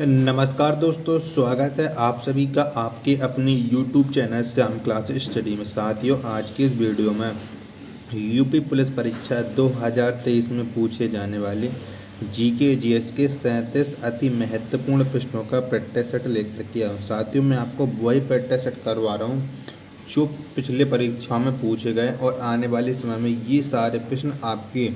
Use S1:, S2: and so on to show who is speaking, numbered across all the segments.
S1: नमस्कार दोस्तों, स्वागत है आप सभी का आपके अपने YouTube channel Shyam class study में। साथियों, आज की इस वीडियो में यूपी पुलिस परीक्षा 2023 में पूछे जाने वाले जीके जीएस के 37 अति महत्वपूर्ण प्रश्नों का प्रैक्टिस सेट लेकर के आया हूँ। साथियों, मैं आपको वही प्रैक्टिस सेट करवा रहा हूँ जो पिछले परीक्षाओं में पूछे गए और आने वाले समय में ये सारे प्रश्न आपके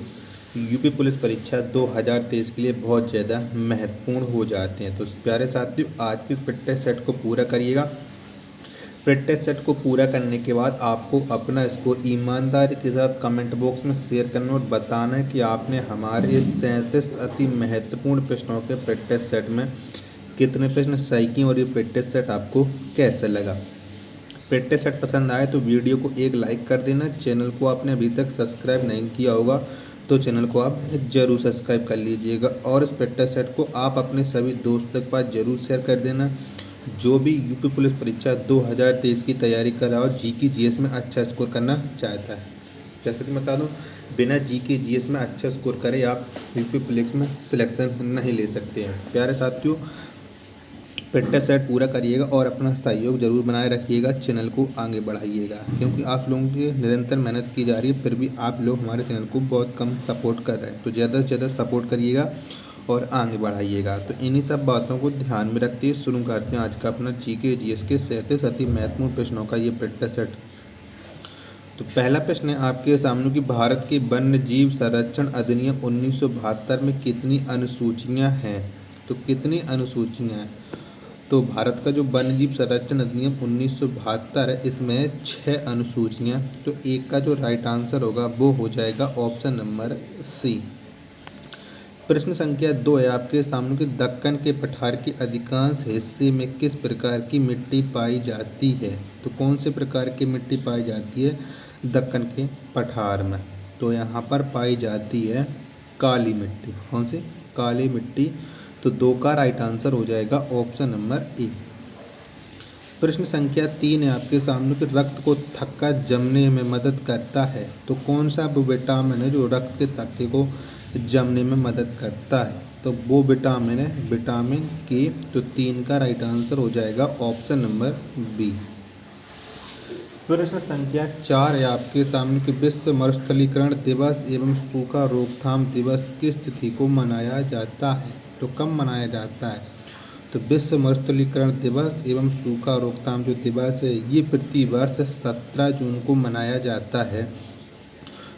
S1: यूपी पुलिस परीक्षा 2023 के लिए बहुत ज़्यादा महत्वपूर्ण हो जाते हैं। तो प्यारे साथियों, आज के इस प्रैक्टिस सेट को पूरा करिएगा। प्रैक्टिस सेट को पूरा करने के बाद आपको अपना इसको ईमानदारी के साथ कमेंट बॉक्स में शेयर करना और बताना है कि आपने हमारे इस 37 अति महत्वपूर्ण प्रश्नों के प्रैक्टिस सेट में कितने प्रश्न सही किए और ये प्रैक्टिस सेट आपको कैसा लगा। प्रैक्टिस सेट पसंद आए तो वीडियो को एक लाइक कर देना। चैनल को आपने अभी तक सब्सक्राइब नहीं किया होगा तो चैनल को आप जरूर सब्सक्राइब कर लीजिएगा और इस प्रैक्टिस सेट को आप अपने सभी दोस्तों के पास जरूर शेयर कर देना जो भी यूपी पुलिस परीक्षा 2023 की तैयारी कर रहा हो, जीके जीएस में अच्छा स्कोर करना चाहता है। जैसे कि बता दूं, बिना जीके जीएस में अच्छा स्कोर करे आप यूपी पुलिस में सिलेक्शन नहीं ले सकते हैं। प्यारे साथियों, प्रैक्टिस सेट पूरा करिएगा और अपना सहयोग जरूर बनाए रखिएगा। चैनल को आगे बढ़ाइएगा क्योंकि आप लोगों की निरंतर मेहनत की जा रही है, फिर भी आप लोग हमारे चैनल को बहुत कम सपोर्ट कर रहे हैं। तो ज़्यादा से ज़्यादा सपोर्ट करिएगा और आगे बढ़ाइएगा। तो इन्हीं सब बातों को ध्यान में रखते हुए शुरू करते हैं आज का अपना जीके जीएस के 37 अति महत्वपूर्ण प्रश्नों का ये प्रैक्टिस सेट। तो पहला प्रश्न है आपके सामने कि भारत के वन्य जीव संरक्षण अधिनियम 1972 में कितनी अनुसूचियाँ हैं। तो कितनी अनुसूचियाँ हैं? तो भारत का जो वन्यजीव संरक्षण अधिनियम 1972 है, इसमें 6 अनुसूचियाँ। तो एक का जो राइट आंसर होगा वो हो जाएगा ऑप्शन नंबर सी। प्रश्न संख्या 2 है आपके सामने कि दक्कन के पठार के अधिकांश हिस्से में किस प्रकार की मिट्टी पाई जाती है। तो कौन से प्रकार की मिट्टी पाई जाती है दक्कन के पठार में? तो यहाँ पर पाई जाती है काली मिट्टी। कौन सी? काली मिट्टी। तो 2 का राइट आंसर हो जाएगा ऑप्शन नंबर ए। प्रश्न संख्या 3 है आपके सामने कि रक्त को थक्का जमने में मदद करता है। तो कौन सा वो विटामिन है जो रक्त के थक्के को जमने में मदद करता है? तो वो विटामिन है विटामिन के। तो 3 का राइट आंसर हो जाएगा ऑप्शन नंबर बी। प्रश्न संख्या 4 है आपके सामने कि विश्व मरुस्थलीकरण दिवस एवं सूखा रोकथाम दिवस किस तिथि को मनाया जाता है। तो कब मनाया जाता है? तो विश्व मरुस्थलीकरण दिवस एवं सूखा रोकथाम जो दिवस है ये प्रति वर्ष 17 जून को मनाया जाता है।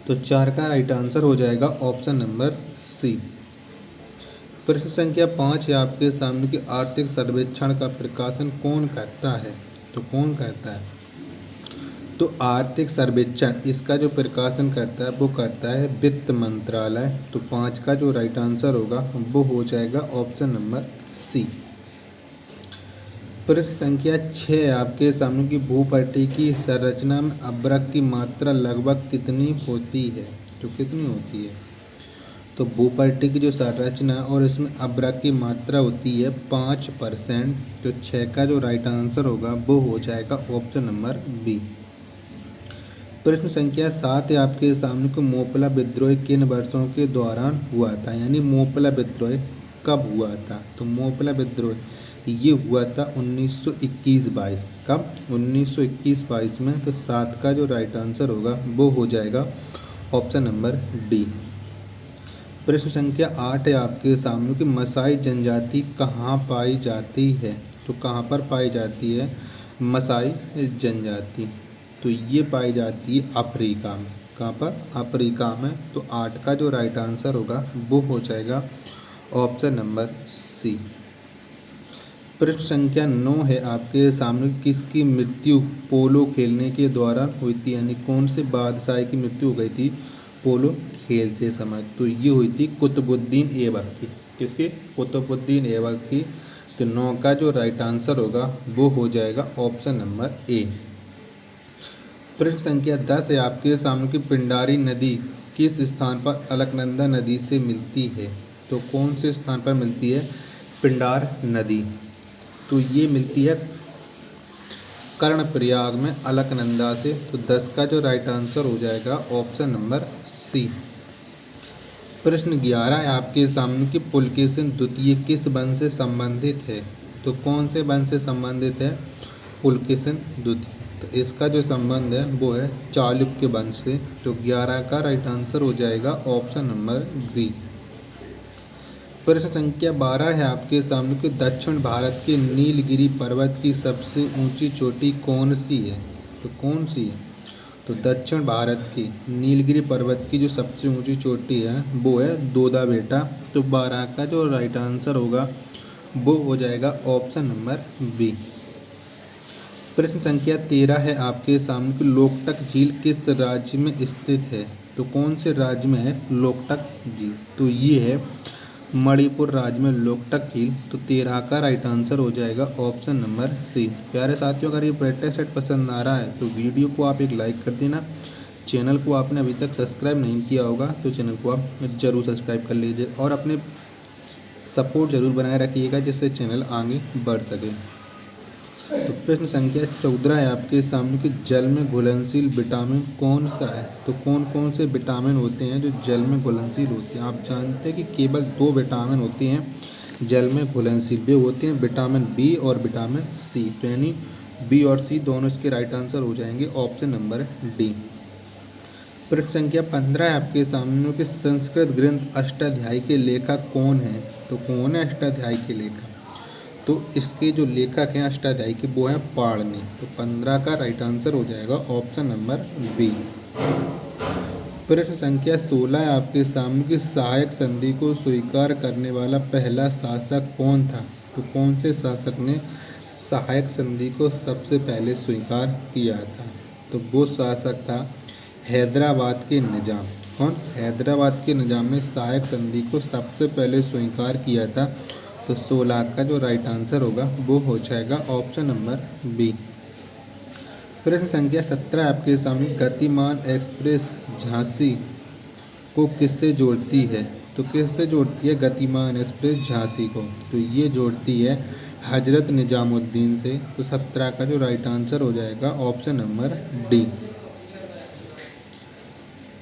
S1: तो 4 का राइट आंसर हो जाएगा ऑप्शन नंबर सी। प्रश्न संख्या 5 है आपके सामने कि आर्थिक सर्वेक्षण का प्रकाशन कौन करता है। तो कौन करता है? तो आर्थिक सर्वेक्षण इसका जो प्रकाशन करता है वो करता है वित्त मंत्रालय। तो 5 का जो राइट आंसर होगा वो हो जाएगा ऑप्शन नंबर सी। प्रश्न संख्या 6 आपके सामने की भूपट्टी की संरचना में अभ्रक की मात्रा लगभग कितनी होती है। तो कितनी होती है? तो भूपट्टी की जो संरचना और इसमें अभ्रक की मात्रा होती है 5%। तो 6 का जो राइट आंसर होगा वो हो जाएगा ऑप्शन नंबर बी। प्रश्न संख्या 7 है आपके सामने को मोपला विद्रोह किन वर्षों के दौरान हुआ था, यानी मोपला विद्रोह कब हुआ था। तो मोपला विद्रोह ये हुआ था 1921-22। कब? 1921-22 में। तो 7 का जो राइट आंसर होगा वो हो जाएगा ऑप्शन नंबर डी। प्रश्न संख्या 8 है आपके सामने कि मसाई जनजाति कहाँ पाई जाती है। तो कहाँ पर पाई जाती है मसाई जनजाति? तो ये पाई जाती है अफ्रीका में। कहाँ पर? अफ्रीका में। तो 8 का जो राइट आंसर होगा वो हो जाएगा ऑप्शन नंबर सी। प्रश्न संख्या 9 है आपके सामने किसकी मृत्यु पोलो खेलने के दौरान हुई थी, यानी कौन से बादशाह की मृत्यु हो गई थी पोलो खेलते समय। तो ये हुई थी कुतुबुद्दीन ऐबक की। किसकी? कुतुबुद्दीन ऐबक की। तो 9 का जो राइट आंसर होगा वो हो जाएगा ऑप्शन नंबर ए। प्रश्न संख्या 10 है आपके सामने की पिंडारी नदी किस स्थान पर अलकनंदा नदी से मिलती है। तो कौन से स्थान पर मिलती है पिंडार नदी? तो ये मिलती है कर्णप्रयाग में अलकनंदा से। तो 10 का जो राइट आंसर हो जाएगा ऑप्शन नंबर सी। प्रश्न 11 है आपके सामने कि पुलकेशिन द्वितीय किस वंश से संबंधित है। तो कौन से वंश से संबंधित है पुलकेशिन द्वितीय। तो इसका जो संबंध है वो है चालुक्य वंश से। तो 11 का राइट आंसर हो जाएगा ऑप्शन नंबर बी। प्रश्न संख्या 12 है आपके सामने कि दक्षिण भारत के नीलगिरी पर्वत की सबसे ऊंची चोटी कौन सी है। तो कौन सी है। तो दक्षिण भारत की नीलगिरी पर्वत की जो सबसे ऊंची चोटी है वो है दोदा बेटा। तो 12 का जो राइट आंसर होगा वो हो जाएगा ऑप्शन नंबर बी। प्रश्न संख्या 13 है आपके सामने कि लोकटक झील किस राज्य में स्थित है। तो कौन से राज्य में है लोकटक झील। तो ये है मणिपुर राज्य में लोकटक झील। तो 13 का राइट आंसर हो जाएगा ऑप्शन नंबर सी। प्यारे साथियों, अगर ये प्रैक्टिस सेट पसंद आ रहा है तो वीडियो को आप एक लाइक कर देना। चैनल को आपने अभी तक सब्सक्राइब नहीं किया होगा तो चैनल को आप ज़रूर सब्सक्राइब कर लीजिए और अपने सपोर्ट ज़रूर बनाए रखिएगा जिससे चैनल आगे बढ़ सके। तो प्रश्न संख्या 14 है आपके सामने कि जल में घुलनशील विटामिन कौन सा है। तो कौन कौन से विटामिन होते हैं जो जल में घुलनशील होते हैं। आप जानते हैं कि केवल 2 विटामिन होते हैं जल में घुलनशील, वे होते हैं विटामिन बी और विटामिन सी। तो यानी बी और सी दोनों इसके राइट आंसर हो जाएंगे ऑप्शन नंबर डी। प्रश्न संख्या 15 है आपके सामने कि संस्कृत ग्रंथ अष्टाध्यायी के लेखक कौन है। तो कौन है अष्टाध्यायी के लेखक। तो इसके जो लेखक हैं अष्टाध्यायी के वो हैं पाणिनि। तो 15 का राइट आंसर हो जाएगा ऑप्शन नंबर बी। प्रश्न संख्या 16 है आपके सामने कि सहायक संधि को स्वीकार करने वाला पहला शासक कौन था। तो कौन से शासक ने सहायक संधि को सबसे पहले स्वीकार किया था। तो वो शासक था हैदराबाद के निजाम। कौन। हैदराबाद के निजाम ने सहायक संधि को सबसे पहले स्वीकार किया था। तो 16 का जो राइट आंसर होगा वो हो जाएगा ऑप्शन नंबर बी। प्रश्न संख्या 17 आपके सामने गतिमान एक्सप्रेस झांसी को किससे जोड़ती है। तो किससे जोड़ती है गतिमान एक्सप्रेस झांसी को। तो ये जोड़ती है हजरत निजामुद्दीन से। तो 17 का जो राइट आंसर हो जाएगा ऑप्शन नंबर डी।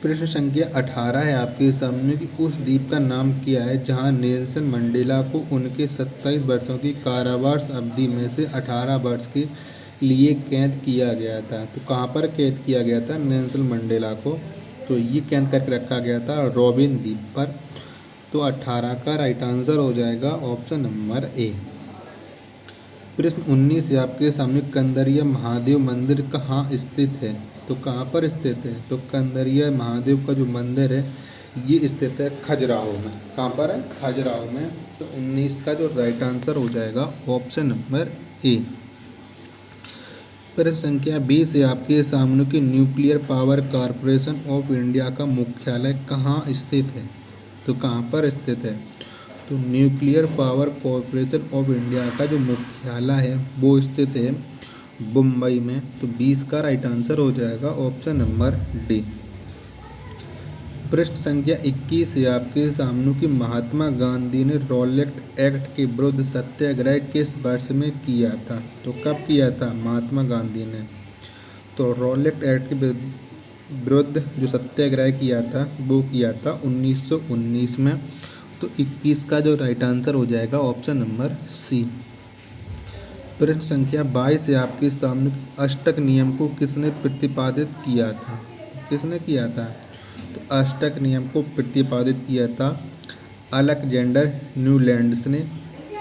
S1: प्रश्न संख्या 18 है आपके सामने कि उस द्वीप का नाम क्या है जहां नेल्सन मंडेला को उनके 27 वर्षों की कारावास अवधि में से 18 वर्ष के लिए कैद किया गया था। तो कहां पर कैद किया गया था नेल्सन मंडेला को। तो ये कैद करके रखा गया था रॉबिन द्वीप पर। तो 18 का राइट आंसर हो जाएगा ऑप्शन नंबर ए। प्रश्न 19 है आपके सामने कंदरिया महादेव मंदिर कहाँ स्थित है। तो कहाँ पर स्थित है। तो कंदरिया महादेव का जो मंदिर है ये स्थित है खजुराहो में। कहाँ पर है खजुराहो में। तो 19 का जो राइट आंसर हो जाएगा ऑप्शन नंबर ए। प्रश्न संख्या 20 है आपके सामने कि nuclear power corporation of India का मुख्यालय कहाँ स्थित है। तो कहाँ पर स्थित है। तो nuclear power corporation of India का जो मुख्यालय है वो स्थित है मुंबई में। तो 20 का राइट आंसर हो जाएगा ऑप्शन नंबर डी। प्रश्न संख्या 21 है आपके सामने कि महात्मा गांधी ने रॉलेट एक्ट के विरुद्ध सत्याग्रह किस वर्ष में किया था। तो कब किया था महात्मा गांधी ने। तो रॉलेट एक्ट के विरुद्ध जो सत्याग्रह किया था वो किया था 1919 में। तो 21 का जो राइट आंसर हो जाएगा ऑप्शन नंबर सी। प्रश्न संख्या 22 है आपके सामने अष्टक नियम को किसने प्रतिपादित किया था। किसने किया था। तो अष्टक नियम को प्रतिपादित किया था अलेक्जेंडर न्यूलैंड्स ने।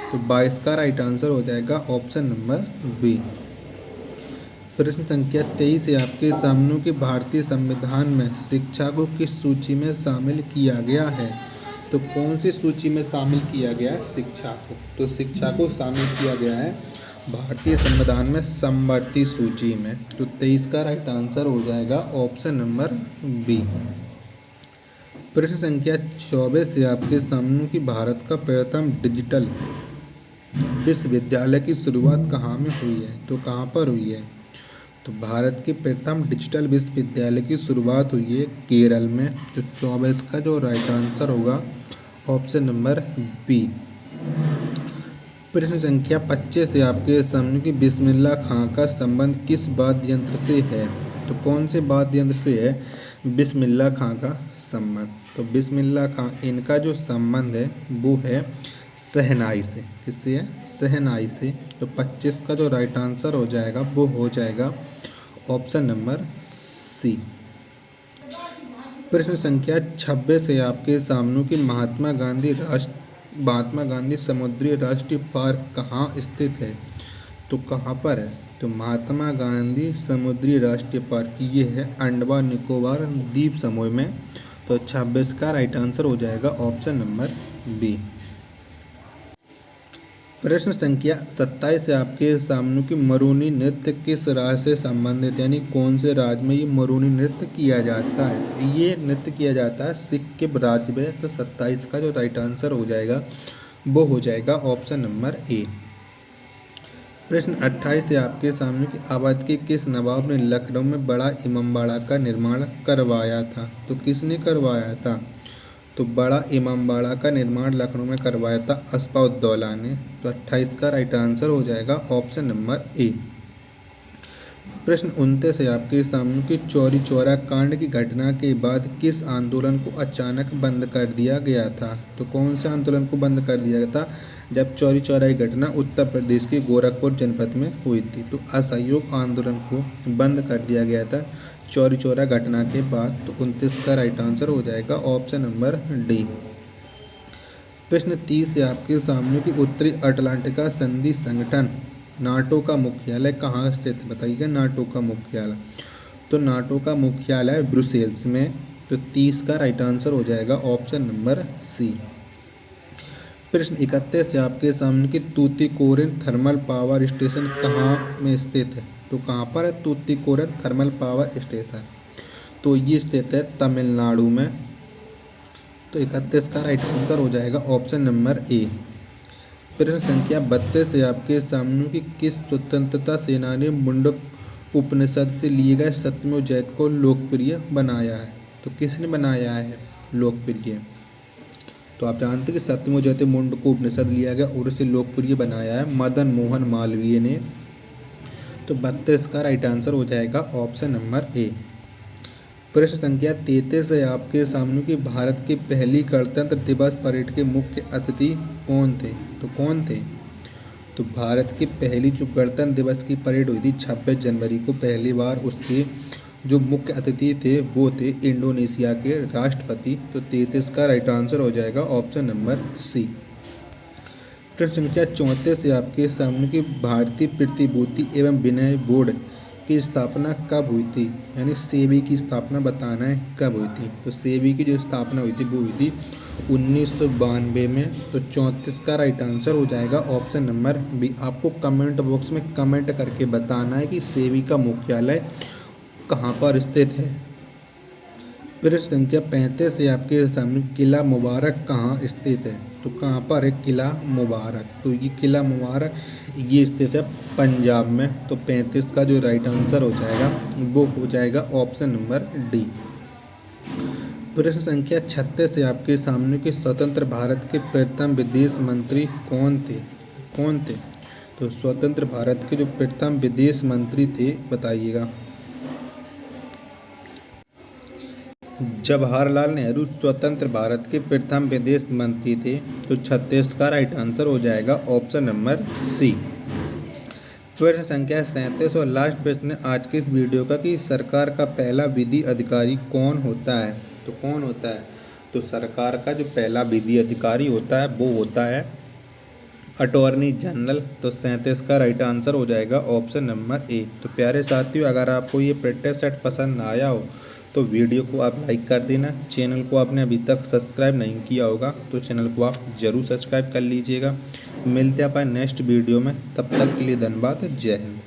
S1: तो 22 का राइट आंसर हो जाएगा ऑप्शन नंबर बी। प्रश्न संख्या 23 है आपके सामने कि भारतीय संविधान में शिक्षा को किस सूची में शामिल किया गया है। तो कौन सी सूची में शामिल किया गया है शिक्षा को। तो शिक्षा को शामिल किया गया है भारतीय संविधान में समवर्ती सूची में। तो 23 का राइट आंसर हो जाएगा ऑप्शन नंबर बी। प्रश्न संख्या 24 है आपके सामने कि भारत का प्रथम डिजिटल विश्वविद्यालय की शुरुआत कहाँ में हुई है। तो कहाँ पर हुई है। तो भारत के प्रथम डिजिटल विश्वविद्यालय की शुरुआत हुई है केरल में। तो 24 का जो राइट आंसर होगा ऑप्शन नंबर बी। प्रश्न संख्या 25 है आपके सामने कि बिस्मिल्लाह खां का संबंध किस वाद्य यंत्र से है। तो कौन से वाद्य यंत्र से है बिस्मिल्लाह खां का संबंध। तो बिस्मिल्लाह खां इनका जो संबंध है वो है शहनाई से। किससे है? शहनाई से। तो 25 का जो राइट आंसर हो जाएगा वो हो जाएगा ऑप्शन नंबर सी। प्रश्न संख्या 26 है आपके सामने कि महात्मा गांधी समुद्री राष्ट्रीय पार्क कहाँ स्थित है? तो कहाँ पर है? तो महात्मा गांधी समुद्री राष्ट्रीय पार्क ये है अंडमान निकोबार द्वीप समूह में। तो 26 का राइट आंसर हो जाएगा ऑप्शन नंबर बी। प्रश्न संख्या 27 है आपके सामने कि मरूनी नृत्य किस राज्य से संबंधित, यानी कौन से राज्य में ये मरूनी नृत्य किया जाता है? ये नृत्य किया जाता है सिक्किम राज्य में। तो 27 का जो राइट आंसर हो जाएगा वो हो जाएगा ऑप्शन नंबर ए। प्रश्न 28 है आपके सामने कि अवध के किस नवाब ने लखनऊ में बड़ा इमामबाड़ा का निर्माण करवाया था? तो किसने करवाया था? तो बड़ा इमामबाड़ा का निर्माण लखनऊ में करवाया था अस्फाउद्दौला ने। तो 28 का राइट आंसर हो जाएगा ऑप्शन नंबर ए। प्रश्न 29 है आपके सामने कि चौरी चौरा कांड की घटना के बाद किस आंदोलन को अचानक बंद कर दिया गया था? तो कौन से आंदोलन को बंद कर दिया गया था? जब चौरी चौरा की घटना उत्तर प्रदेश के गोरखपुर जनपद में हुई थी। तो असहयोग आंदोलन को बंद कर दिया गया था चौरी चौरा घटना के बाद। तो 29 का राइट आंसर हो जाएगा ऑप्शन नंबर डी। प्रश्न 30 है आपके सामने कि उत्तरी अटलांटिका संधि संगठन नाटो का मुख्यालय कहाँ स्थित है? बताइएगा नाटो का मुख्यालय। तो नाटो का मुख्यालय ब्रुसेल्स में। तो 30 का राइट आंसर हो जाएगा ऑप्शन नंबर सी। प्रश्न 31 है आपके सामने कि तूतीकोरिन थर्मल पावर स्टेशन कहाँ में स्थित है? तो कहाँ पर है तूतीकोरिन थर्मल पावर स्टेशन? तो ये स्थित है तमिलनाडु में। तो 31 का राइट आंसर हो जाएगा ऑप्शन नंबर ए। प्रश्न संख्या 32 है आपके सामने कि किस स्वतंत्रता सेनानी ने मुंडक उपनिषद से लिए गए सत्यमेव जयते को लोकप्रिय बनाया है? तो किसने बनाया है लोकप्रिय? तो आप जानते हैं कि सत्यमेव जयते मुंडक उपनिषद लिया गया और इसे लोकप्रिय बनाया है मदन मोहन मालवीय ने। तो 32 का राइट आंसर हो जाएगा ऑप्शन नंबर ए। प्रश्न संख्या 33 है आपके सामने कि भारत की पहली गणतंत्र दिवस परेड के मुख्य अतिथि कौन थे? तो कौन थे? तो भारत की पहली जो गणतंत्र दिवस की परेड हुई थी 26 जनवरी को पहली बार, उसके जो मुख्य अतिथि थे वो थे इंडोनेशिया के राष्ट्रपति। तो 33 का राइट आंसर हो जाएगा ऑप्शन नंबर सी। प्रश्न संख्या 34 है आपके सामने कि भारतीय प्रतिभूति एवं विनिमय बोर्ड की स्थापना कब हुई थी? यानी सेबी की स्थापना बताना है कब हुई थी। तो सेबी की जो स्थापना हुई थी वो हुई थी 1992 में। तो 34 का राइट आंसर हो जाएगा ऑप्शन नंबर बी। आपको कमेंट बॉक्स में कमेंट करके बताना है कि सेबी का मुख्यालय कहाँ पर स्थित है। प्रश्न संख्या 35 है आपके सामने किला मुबारक कहाँ स्थित है? तो कहाँ पर है किला मुबारक? तो ये किला मुबारक ये स्थित है पंजाब में। तो 35 का जो राइट आंसर हो जाएगा वो हो जाएगा ऑप्शन नंबर डी। प्रश्न संख्या 36 है आपके सामने कि स्वतंत्र भारत के प्रथम विदेश मंत्री कौन थे? कौन थे? तो स्वतंत्र भारत के जो प्रथम विदेश मंत्री थे बताइएगा। जवाहरलाल नेहरू स्वतंत्र भारत के प्रथम विदेश मंत्री थे। तो 36 का राइट आंसर हो जाएगा ऑप्शन नंबर सी। प्रश्न संख्या 37 और लास्ट प्रश्न है आज के इस वीडियो का कि सरकार का पहला विधि अधिकारी कौन होता है? तो कौन होता है? तो सरकार का जो पहला विधि अधिकारी होता है वो होता है अटॉर्नी जनरल। तो 37 का राइट आंसर हो जाएगा ऑप्शन नंबर ए। तो प्यारे साथियों, अगर आपको ये प्रैक्टिस सेट पसंद आया हो तो वीडियो को आप लाइक कर देना। चैनल को आपने अभी तक सब्सक्राइब नहीं किया होगा तो चैनल को आप ज़रूर सब्सक्राइब कर लीजिएगा। मिलते हैं अपन नेक्स्ट वीडियो में, तब तक के लिए धन्यवाद। जय हिंद।